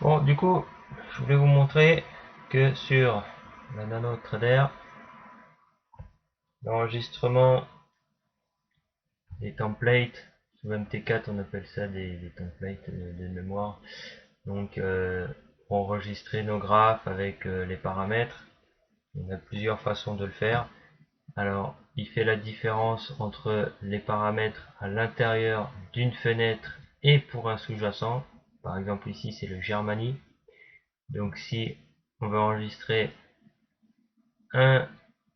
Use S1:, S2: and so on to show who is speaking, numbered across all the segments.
S1: Bon, du coup, je voulais vous montrer que sur la NanoTrader, l'enregistrement des templates, sous MT4 on appelle ça des templates de mémoire, donc pour enregistrer nos graphes avec les paramètres, il y a plusieurs façons de le faire. Alors, il fait la différence entre les paramètres à l'intérieur d'une fenêtre et pour un sous-jacent. Par exemple ici c'est le Germany. Donc si on veut enregistrer un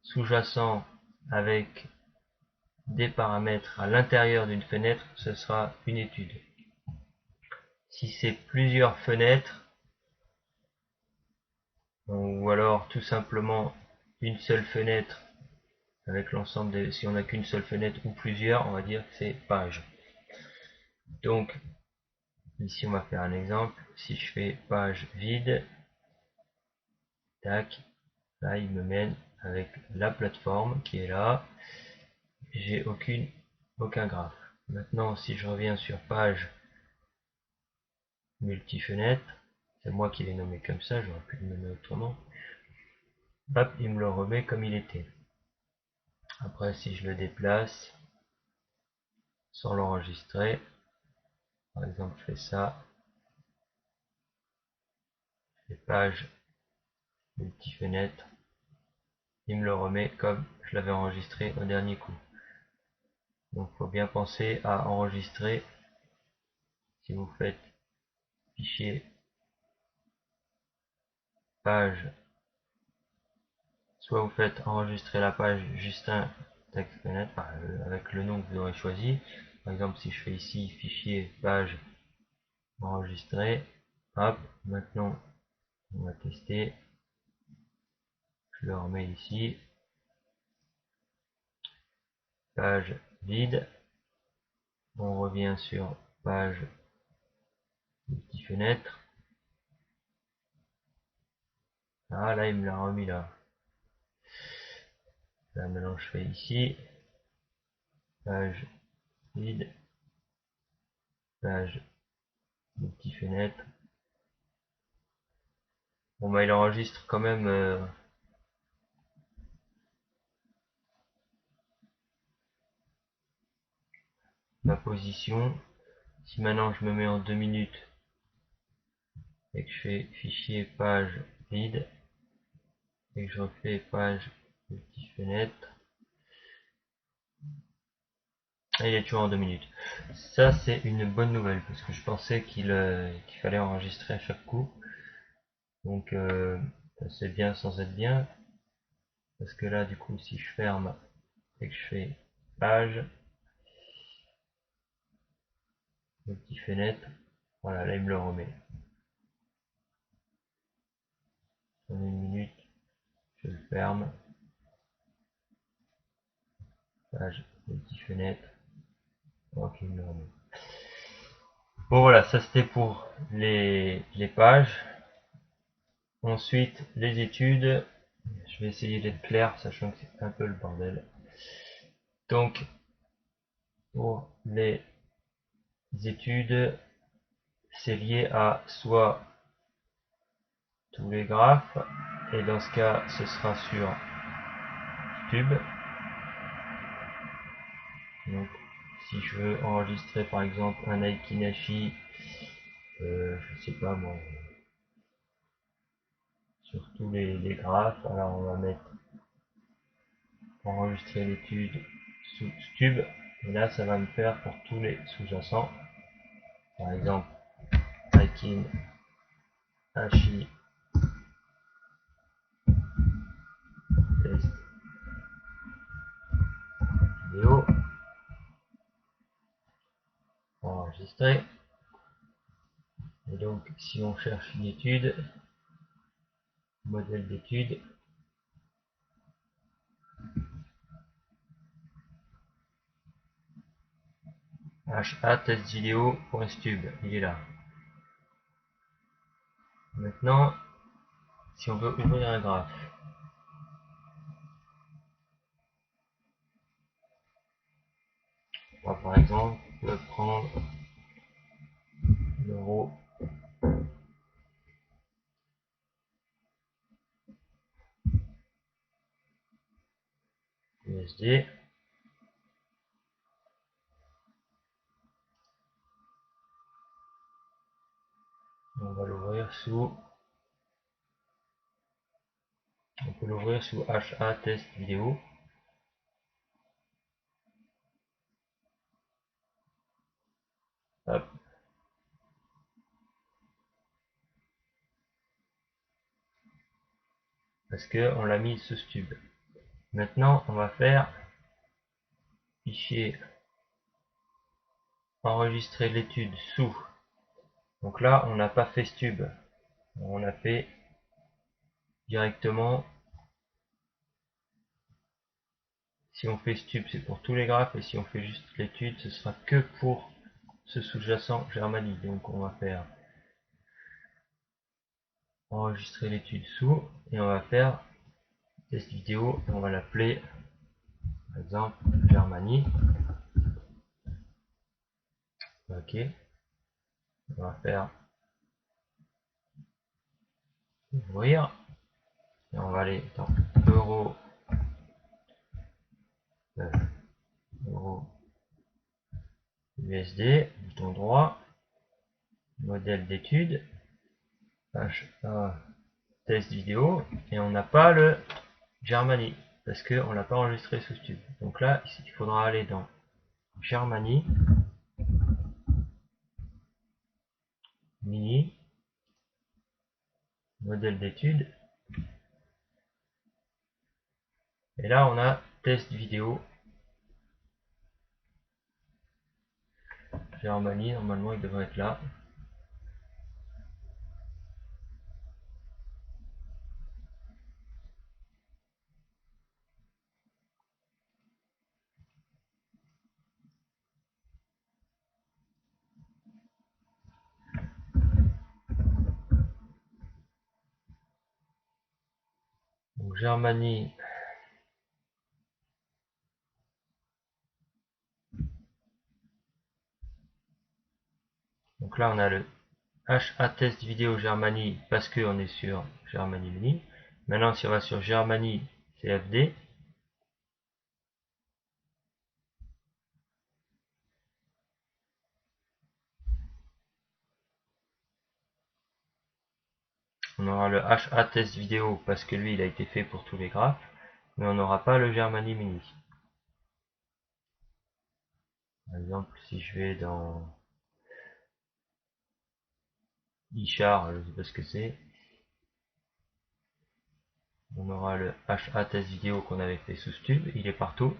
S1: sous-jacent avec des paramètres à l'intérieur d'une fenêtre, ce sera une étude. Si c'est plusieurs fenêtres, ou alors tout simplement une seule fenêtre avec l'ensemble des... Si on n'a qu'une seule fenêtre ou plusieurs, on va dire que c'est page. Donc ici on va faire un exemple. Si je fais page vide, tac, là il me mène avec la plateforme qui est là. J'ai aucun graphe. Maintenant si je reviens sur page multi-fenêtre, c'est moi qui l'ai nommé comme ça, j'aurais pu le nommer autrement. Hop, il me le remet comme il était. Après, si je le déplace sans l'enregistrer, par exemple, je fais ça, les pages multi-fenêtre, il me le remet comme je l'avais enregistré au dernier coup. Donc, il faut bien penser à enregistrer. Si vous faites fichier page, soit vous faites enregistrer la page Justin texte fenêtre avec le nom que vous aurez choisi. Par exemple, si je fais ici fichier page enregistrer, hop, maintenant on va tester, je le remets ici, page vide, on revient sur page multi-fenêtre, ah là il me l'a remis là. Là maintenant je fais ici, page vide, page multi-fenêtre, bon bah il enregistre quand même ma position. Si maintenant je me mets en 2 minutes et que je fais fichier page vide et que je refais page multi-fenêtre, et il est toujours en 2 minutes. Ça c'est une bonne nouvelle parce que je pensais qu'il fallait enregistrer à chaque coup. Donc c'est bien sans être bien. Parce que là du coup si je ferme et que je fais page, multi-fenêtre, voilà là il me le remet. En 1 minute, je le ferme, page, multi-fenêtre, ok il me le remet. Bon voilà, ça c'était pour les pages. Ensuite, les études. Je vais essayer d'être clair, sachant que c'est un peu le bordel. Donc, pour les études, c'est lié à soit tous les graphes, et dans ce cas, ce sera sur Tube. Donc, si je veux enregistrer par exemple un Aikinashi, je sais pas moi, sur tous les graphes, alors on va mettre enregistrer l'étude sous Tube, et là ça va me faire pour tous les sous-jacents. Par exemple, Aikin Hashi test vidéo, enregistré. Et donc, si on cherche une étude, modèle d'étude, HA test vidéo.stube, il est là. Maintenant, si on veut ouvrir un graphe, on va par exemple prendre l'euro USD. On va l'ouvrir sous, on peut l'ouvrir sous HA test vidéo. Hop. Parce que on l'a mis sous Stub. Maintenant, on va faire fichier enregistrer l'étude sous. Donc là, on n'a pas fait Stub. On a fait directement. Si on fait Stub, c'est pour tous les graphes, et si on fait juste l'étude, ce sera que pour ce sous-jacent Germany. Donc on va faire enregistrer l'étude sous, et on va faire test vidéo, et on va l'appeler par exemple Germany. Ok, on va faire ouvrir, et on va aller dans euro, euro USD, bouton droit, modèle d'étude, HA test vidéo, et on n'a pas le Germany parce qu'on l'a pas enregistré sous Stub. Donc là, il faudra aller dans Germany, mini, modèle d'étude, et là on a test vidéo Germany. Normalement il devrait être là. Donc Germany, donc là on a le HA test vidéo Germany parce qu'on est sur Germany mini. Maintenant si on va sur Germany CFD, on aura le HA test vidéo parce que lui il a été fait pour tous les graphes, mais on n'aura pas le Germany mini. Par exemple, si je vais dans iChar, je ne sais pas ce que c'est, on aura le HA test vidéo qu'on avait fait sous Stub, il est partout.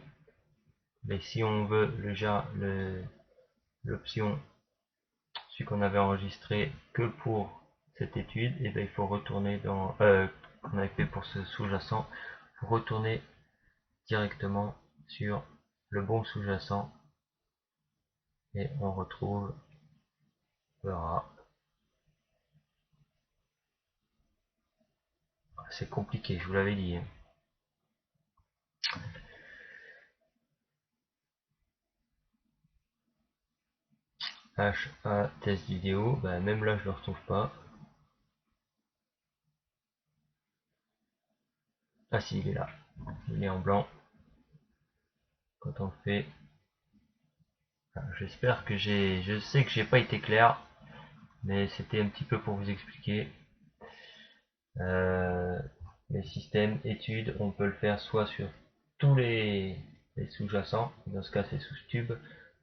S1: Mais si on veut l'option, celui qu'on avait enregistré que pour cette étude, et bien il faut retourner dans qu'on avait fait pour ce sous-jacent, pour retourner directement sur le bon sous-jacent et on retrouve verra. C'est compliqué, je vous l'avais dit. HA test vidéo, ben même là je le retrouve pas. Ah si, il est là. Il est en blanc. Quand on fait, j'espère que je sais que j'ai pas été clair, mais c'était un petit peu pour vous expliquer. Les systèmes études, on peut le faire soit sur tous les sous-jacents, dans ce cas c'est sous Stub,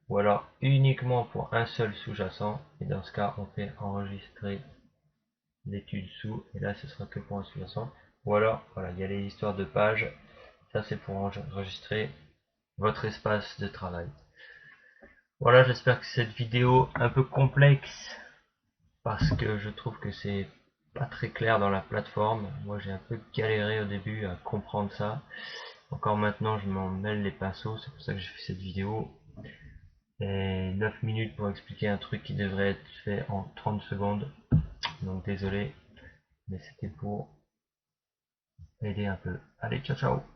S1: ou alors uniquement pour un seul sous-jacent, et dans ce cas on fait enregistrer l'étude sous, et là ce sera que pour un sous-jacent. Ou alors, voilà, il y a les histoires de pages, ça c'est pour enregistrer votre espace de travail. Voilà, j'espère que cette vidéo un peu complexe, parce que je trouve que c'est pas très clair dans la plateforme. Moi j'ai un peu galéré au début à comprendre ça. Encore maintenant je m'en mêle les pinceaux, c'est pour ça que j'ai fait cette vidéo. Et 9 minutes pour expliquer un truc qui devrait être fait en 30 secondes. Donc désolé, mais c'était pour aider un peu. Allez, ciao ciao.